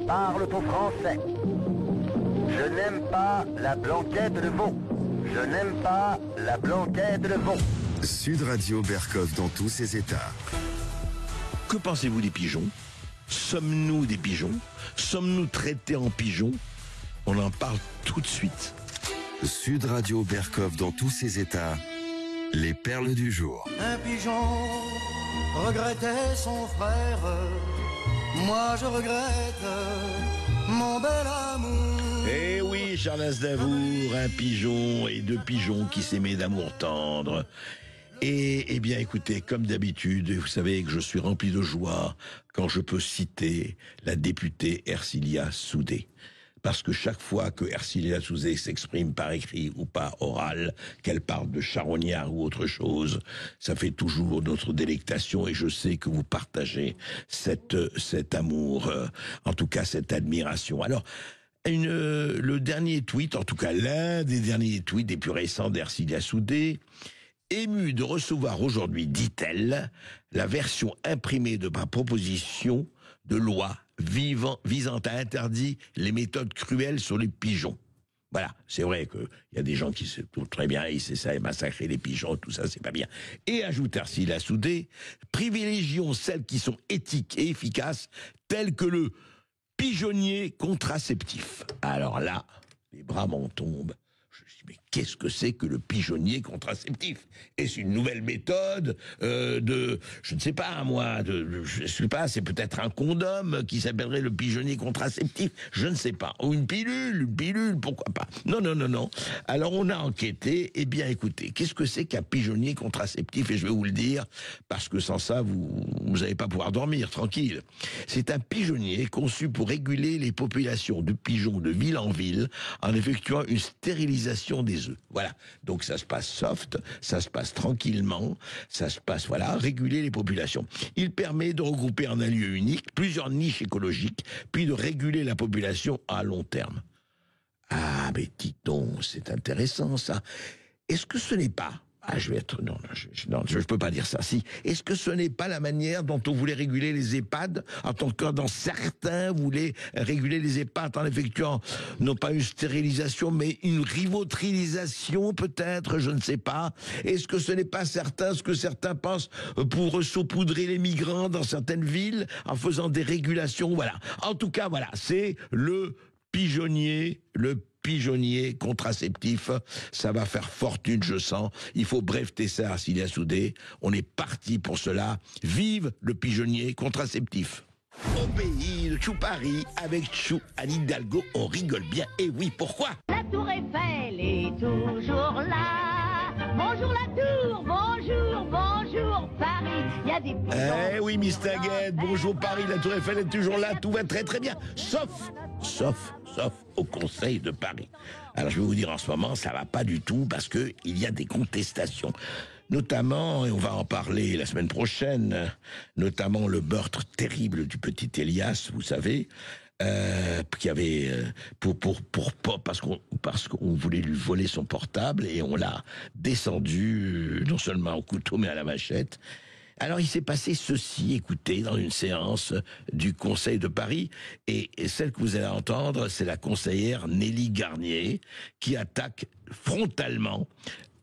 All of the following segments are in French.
Parle au français. Je n'aime pas la blanquette de veau. Je n'aime pas la blanquette de veau. Sud Radio Berkov dans tous ses états. Que pensez-vous des pigeons? Sommes-nous des pigeons? Sommes-nous traités en pigeons? On en parle tout de suite. Sud Radio Berkov dans tous ses états. Les perles du jour. Un pigeon regrettait son frère. Moi je regrette mon bel amour. Eh oui, Charles Aznavour, un pigeon et deux pigeons qui s'aimaient d'amour tendre. Et eh bien écoutez, comme d'habitude, vous savez que je suis rempli de joie quand je peux citer la députée Ercilia Soudé. Parce que chaque fois que Ercilia Soudé s'exprime par écrit ou par oral, qu'elle parle de charognard ou autre chose, ça fait toujours notre délectation et je sais que vous partagez cet amour, en tout cas cette admiration. Alors, le dernier tweet, en tout cas l'un des derniers tweets des plus récents d'Ercilia Soudé, émue de recevoir aujourd'hui, dit-elle, la version imprimée de ma proposition de loi visant à interdire les méthodes cruelles sur les pigeons. Voilà, c'est vrai qu'il y a des gens qui se trouvent très bien, ils essaient de massacrer les pigeons, tout ça, c'est pas bien. Et ajoute Ercilia Soudé, privilégions celles qui sont éthiques et efficaces, telles que le pigeonnier contraceptif. Alors là, les bras m'en tombent. Je me dis, mais qu'est-ce que c'est que le pigeonnier contraceptif? Est-ce une nouvelle méthode je ne sais pas, moi, je sais pas, c'est peut-être un condom qui s'appellerait le pigeonnier contraceptif, je ne sais pas. Ou une pilule, pourquoi pas. Non. Alors on a enquêté, eh bien écoutez, qu'est-ce que c'est qu'un pigeonnier contraceptif? Et je vais vous le dire, parce que sans ça, vous n'allez pas pouvoir dormir, tranquille. C'est un pigeonnier conçu pour réguler les populations de pigeons de ville en ville, en effectuant une stérilisation des œufs. Voilà. Donc ça se passe soft, ça se passe tranquillement, ça se passe, voilà, réguler les populations. Il permet de regrouper en un lieu unique plusieurs niches écologiques, puis de réguler la population à long terme. Ah, mais dites donc, c'est intéressant ça. Est-ce que ce n'est pas... Ah, je vais être... Non, je peux pas dire ça. Si. Est-ce que ce n'est pas la manière dont on voulait réguler les EHPAD, en tant que dans certains voulaient réguler les EHPAD en effectuant, non pas une stérilisation, mais une rivotrilisation peut-être, je ne sais pas. Est-ce que ce n'est pas ce que certains pensent pour saupoudrer les migrants dans certaines villes, en faisant des régulations, voilà. En tout cas, voilà, c'est le pigeonnier contraceptif, ça va faire fortune, je sens. Il faut breveter ça, Ercilia Soudé. On est parti pour cela. Vive le pigeonnier contraceptif. Au pays de Chou Paris, avec Chou Anne Hidalgo, on rigole bien. Et oui, pourquoi? La tour Eiffel est toujours là. Bonjour la tour, bonjour Paris. Il y a des pigeons. Eh oui, Miss Taguette, bonjour Paris, la tour Eiffel est toujours là, tout va très très bien. Sauf au Conseil de Paris. Alors je vais vous dire, en ce moment, ça va pas du tout parce que il y a des contestations. Notamment, et on va en parler la semaine prochaine, notamment le meurtre terrible du petit Elias, vous savez, qui avait parce qu'on voulait lui voler son portable et on l'a descendu non seulement au couteau mais à la machette. Alors il s'est passé ceci, écoutez, dans une séance du Conseil de Paris, et celle que vous allez entendre, c'est la conseillère Nelly Garnier qui attaque frontalement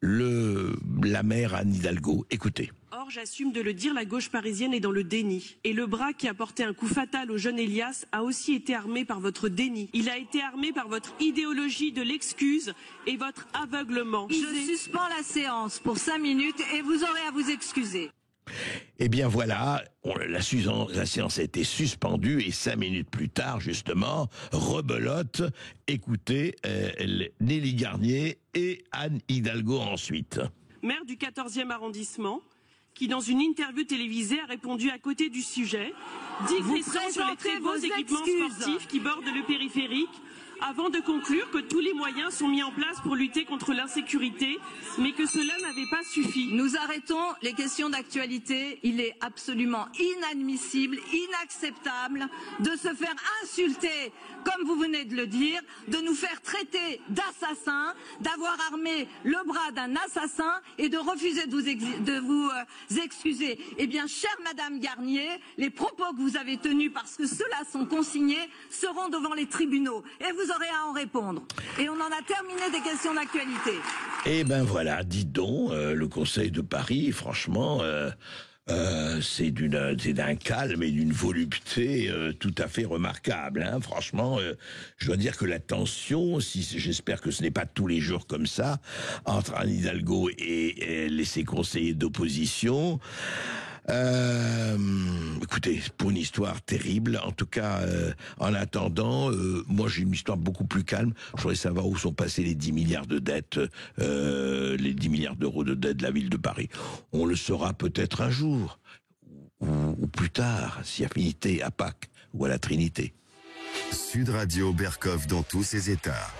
la maire Anne Hidalgo. Écoutez. Or, j'assume de le dire, la gauche parisienne est dans le déni. Et le bras qui a porté un coup fatal au jeune Elias a aussi été armé par votre déni. Il a été armé par votre idéologie de l'excuse et votre aveuglement. Je suspends la séance pour 5 minutes et vous aurez à vous excuser. Eh bien voilà, la séance a été suspendue et 5 minutes plus tard, justement, rebelote, écoutez, Nelly Garnier et Anne Hidalgo ensuite. Maire du 14e arrondissement, qui dans une interview télévisée a répondu à côté du sujet, digressant sur les très beaux équipements sportifs qui bordent le périphérique, avant de conclure que tous les moyens sont mis en place pour lutter contre l'insécurité, mais que cela n'avait pas suffi. Nous arrêtons les questions d'actualité. Il est absolument inadmissible, inacceptable de se faire insulter, comme vous venez de le dire, de nous faire traiter d'assassins, d'avoir armé le bras d'un assassin et de refuser de vous excuser. Eh bien, chère Madame Garnier, les propos que vous avez tenus, parce que ceux-là sont consignés, seront devant les tribunaux et vous aurez à en répondre. Et on en a terminé des questions d'actualité. Eh ben voilà, dites donc, le Conseil de Paris, franchement, c'est d'un calme et d'une volupté tout à fait remarquable. Hein. Franchement, je dois dire que la tension, j'espère que ce n'est pas tous les jours comme ça, entre Anne Hidalgo et ses conseillers d'opposition. Écoutez, pour une histoire terrible, en tout cas, en attendant, moi j'ai une histoire beaucoup plus calme. Je voudrais savoir où sont passés les 10 milliards de dettes, les 10 milliards d'euros de dette de la ville de Paris. On le saura peut-être un jour, ou plus tard, si affinité à Pâques ou à la Trinité. Sud Radio Berkoff dans tous ses états.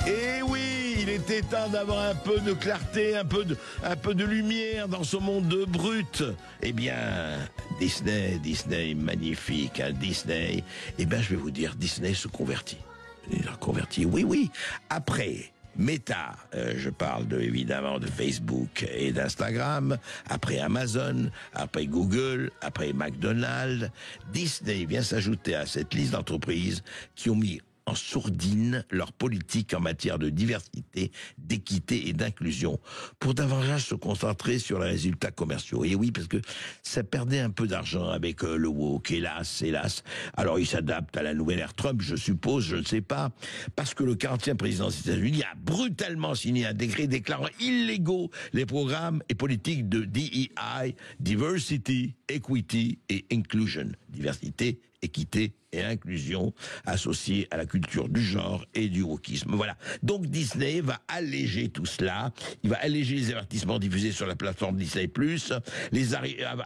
Et oui, il était temps d'avoir un peu de clarté, un peu de lumière dans ce monde brut. Eh bien, Disney, magnifique, hein, Disney. Eh bien, je vais vous dire, Disney se convertit. Il a converti, oui. Après Meta, je parle évidemment de Facebook et d'Instagram, après Amazon, après Google, après McDonald's, Disney vient s'ajouter à cette liste d'entreprises qui ont mis en sourdine leur politique en matière de diversité, d'équité et d'inclusion, pour davantage se concentrer sur les résultats commerciaux. Et oui, parce que ça perdait un peu d'argent avec le woke, hélas. Alors ils s'adaptent à la nouvelle ère Trump, je suppose, je ne sais pas, parce que le 40e président des États-Unis a brutalement signé un décret déclarant illégaux les programmes et politiques de DEI, Diversity, Equity et Inclusion, diversité, équité et inclusion associée à la culture du genre et du wokisme. Voilà. Donc Disney va alléger tout cela. Il va alléger les avertissements diffusés sur la plateforme Disney+.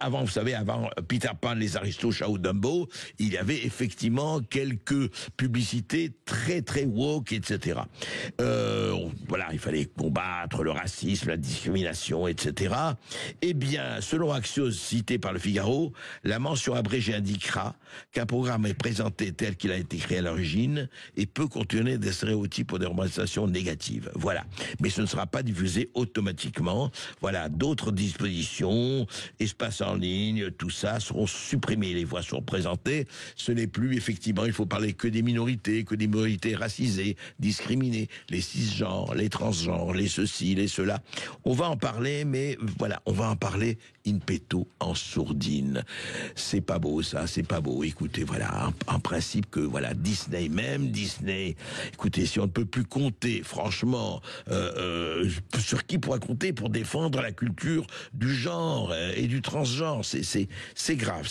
Avant, vous savez, avant Peter Pan, les Aristos, Chao Dumbo, il y avait effectivement quelques publicités très très woke, etc. Voilà, il fallait combattre le racisme, la discrimination, etc. Eh bien, selon Axios, cité par le Figaro, la mention abrégée indiquera qu'un programme est présenté tel qu'il a été créé à l'origine et peut contenir des stéréotypes ou des représentations négatives. Voilà. Mais ce ne sera pas diffusé automatiquement. Voilà. D'autres dispositions, espace en ligne, tout ça seront supprimés. Les voix sont présentées. Ce n'est plus, effectivement, il faut parler que des minorités racisées, discriminées, les cisgenres, les transgenres, les ceci, les cela. On va en parler, mais voilà, on va en parler in petto, en sourdine. C'est pas beau, ça, c'est pas beau. Écoutez, voilà, en principe que, voilà, Disney, écoutez, si on ne peut plus compter, franchement, sur qui pourra compter pour défendre la culture du genre et du transgenre, c'est grave.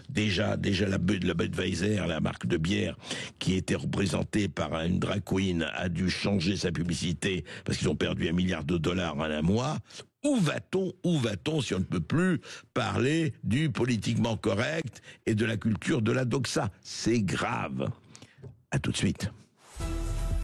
Déjà la Budweiser, la marque de bière, qui était représentée par une drag queen, a dû changer sa publicité parce qu'ils ont perdu $1 milliard en un mois. Où va-t-on si on ne peut plus parler du politiquement correct et de la culture de la doxa? C'est grave. À tout de suite.